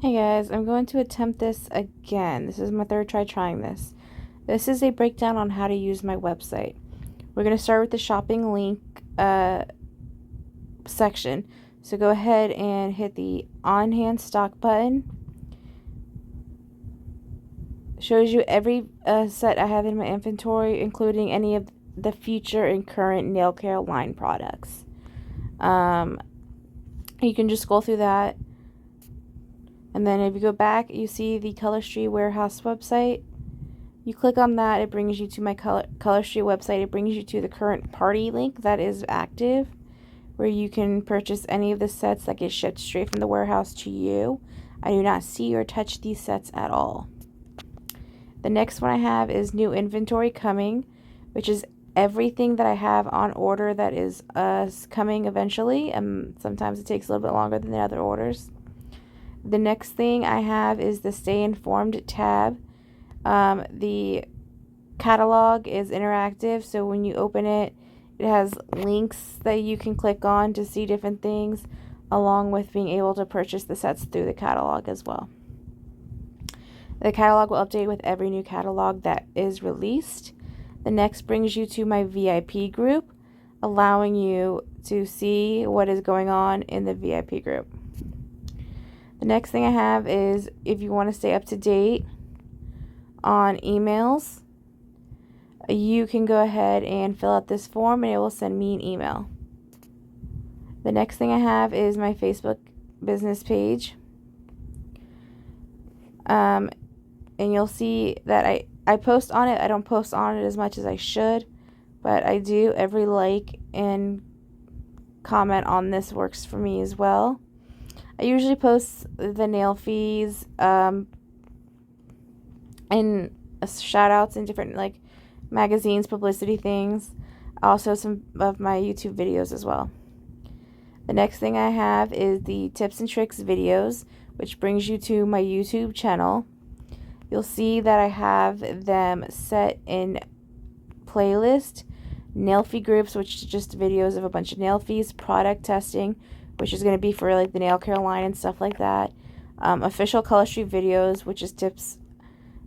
Hey guys, I'm going to attempt this again. This is my third try trying this. This is a breakdown on how to use my website. We're going to start with the shopping link section. So go ahead and hit the on-hand stock button. Shows you every set I have in my inventory, including any of the future and current nail care line products. You can just scroll through that. And then if you go back, you see the ColorStreet warehouse website. You click on that, it brings you to my ColorStreet website. It brings you to the current party link that is active, where you can purchase any of the sets that get shipped straight from the warehouse to you. I do not see or touch these sets at all. The next one I have is new inventory coming, which is everything that I have on order that is coming eventually. Sometimes it takes a little bit longer than the other orders. The next thing I have is the Stay Informed tab. The catalog is interactive, so when you open it, it has links that you can click on to see different things, along with being able to purchase the sets through the catalog as well. The catalog will update with every new catalog that is released. The next brings you to my VIP group, allowing you to see what is going on in the VIP group. The next thing I have is if you want to stay up to date on emails, you can go ahead and fill out this form and it will send me an email. The next thing I have is my Facebook business page. And you'll see that I post on it. I don't post on it as much as I should, but I do. Every like and comment on this works for me as well. I usually post the nail fees and shout outs in different like magazines, publicity things. Also some of my YouTube videos as well. The next thing I have is the tips and tricks videos, which brings you to my YouTube channel. You'll see that I have them set in playlist, nail fee groups, which is just videos of a bunch of nail fees, product testing, which is going to be for like the nail care line and stuff like that. Official ColorStreet videos, which is tips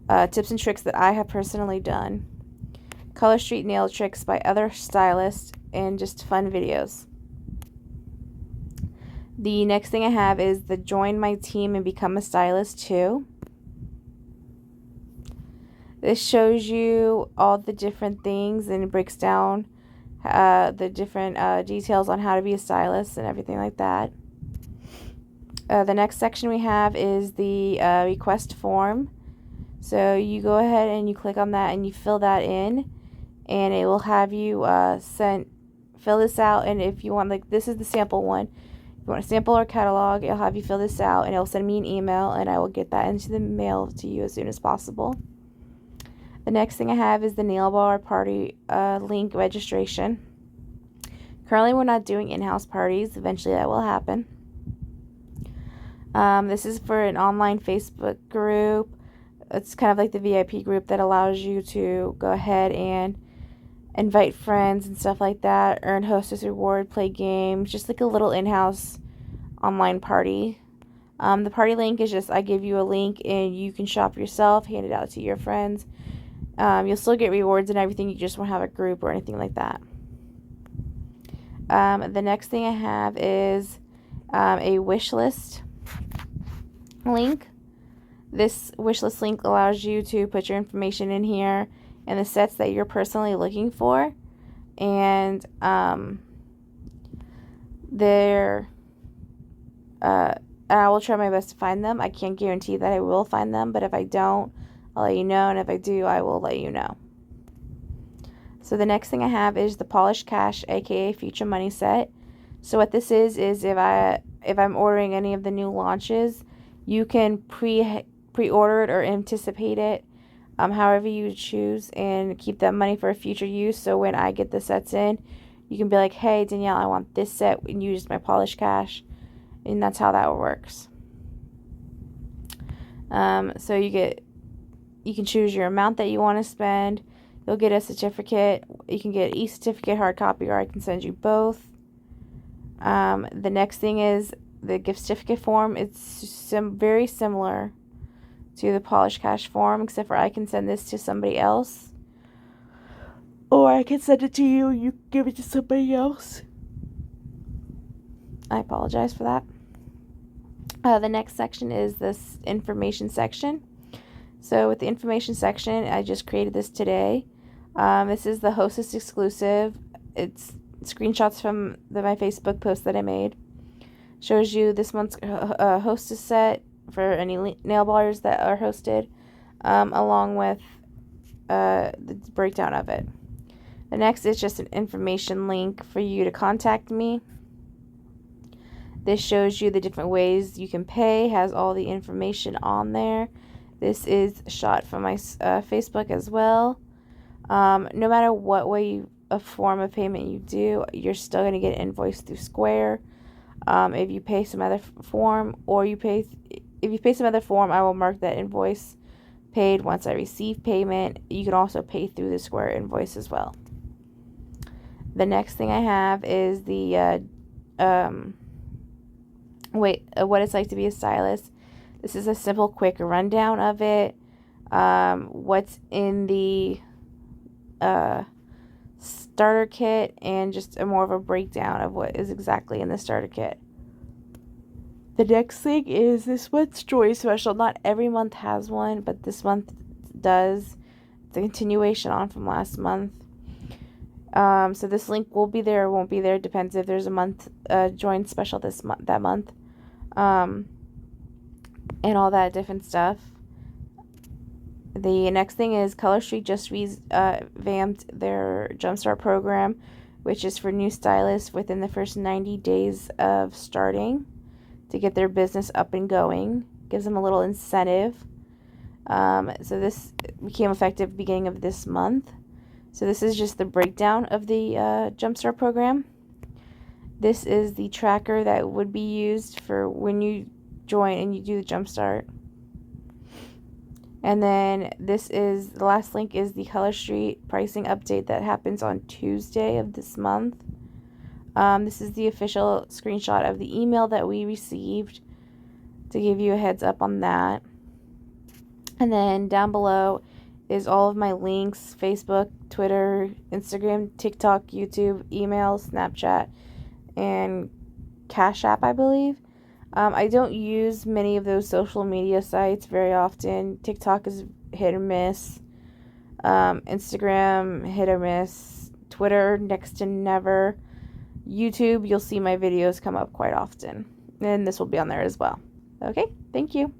and tricks that I have personally done. ColorStreet nail tricks by other stylists, and just fun videos. The next thing I have is the join my team and become a stylist too. This shows you all the different things and it breaks down the different details on how to be a stylist and everything like that. The next section we have is the request form. So you go ahead and you click on that and you fill that in, and it will have you fill this out. And if you want, like, this is the sample one. If you want a sample or catalog, it'll have you fill this out and it'll send me an email and I will get that into the mail to you as soon as possible. The next thing I have is the nail bar party link registration. Currently we're not doing in-house parties. Eventually that will happen. This is for an online Facebook group. It's kind of like the VIP group that allows you to go ahead and invite friends and stuff like that, earn hostess reward, play games, just like a little in-house online party. The party link is just, I give you a link and you can shop yourself, hand it out to your friends. You'll still get rewards and everything, you just won't have a group or anything like that. The next thing I have is a wishlist link. This wishlist link allows you to put your information in here and the sets that you're personally looking for, and I will try my best to find them. I can't guarantee that I will find them, but if I don't, I'll let you know, and if I do, I will let you know. So the next thing I have is the Polished Cash, aka Future Money set. So what this is if I'm ordering any of the new launches, you can pre-order it or anticipate it, however you choose, and keep that money for a future use. So when I get the sets in, you can be like, hey Danielle, I want this set, and use my Polished Cash, and that's how that works. So you can choose your amount that you want to spend. You'll get a certificate. You can get e-certificate, hard copy, or I can send you both. The next thing is the gift certificate form. It's very similar to the Polished Cash form, except for I can send this to somebody else, or I can send it to you, you give it to somebody else. I apologize for that. The next section is this information section. So with the information section, I just created this today. This is the Hostess exclusive. It's screenshots from my Facebook post that I made. Shows you this month's Hostess set for any nail bars that are hosted, along with the breakdown of it. The next is just an information link for you to contact me. This shows you the different ways you can pay, has all the information on there. This is shot from my Facebook as well. No matter what way a form of payment you do, you're still going to get invoiced through Square. If you pay some other form, or if you pay some other form, I will mark that invoice paid once I receive payment. You can also pay through the Square invoice as well. The next thing I have is the what it's like to be a stylist. This is a simple, quick rundown of it. What's in the starter kit, and just more of a breakdown of what is exactly in the starter kit. The next thing is this month's Joy Special. Not every month has one, but this month does. It's a continuation on from last month. So this link will be there or won't be there. Depends if there's a month join special that month. And all that different stuff. The next thing is ColorStreet just revamped their Jumpstart program, which is for new stylists within the first 90 days of starting to get their business up and going. Gives them a little incentive. So this became effective beginning of this month. So this is just the breakdown of the Jumpstart program. This is the tracker that would be used for when you join and you do the Jumpstart. And then this is, the last link is the ColorStreet pricing update that happens on Tuesday of this month. This is the official screenshot of the email that we received to give you a heads up on that. And then down below is all of my links: Facebook, Twitter, Instagram, TikTok, YouTube, email, Snapchat, and Cash App, I believe. I don't use many of those social media sites very often. TikTok is hit or miss. Instagram, hit or miss. Twitter, next to never. YouTube, you'll see my videos come up quite often. And this will be on there as well. Okay, thank you.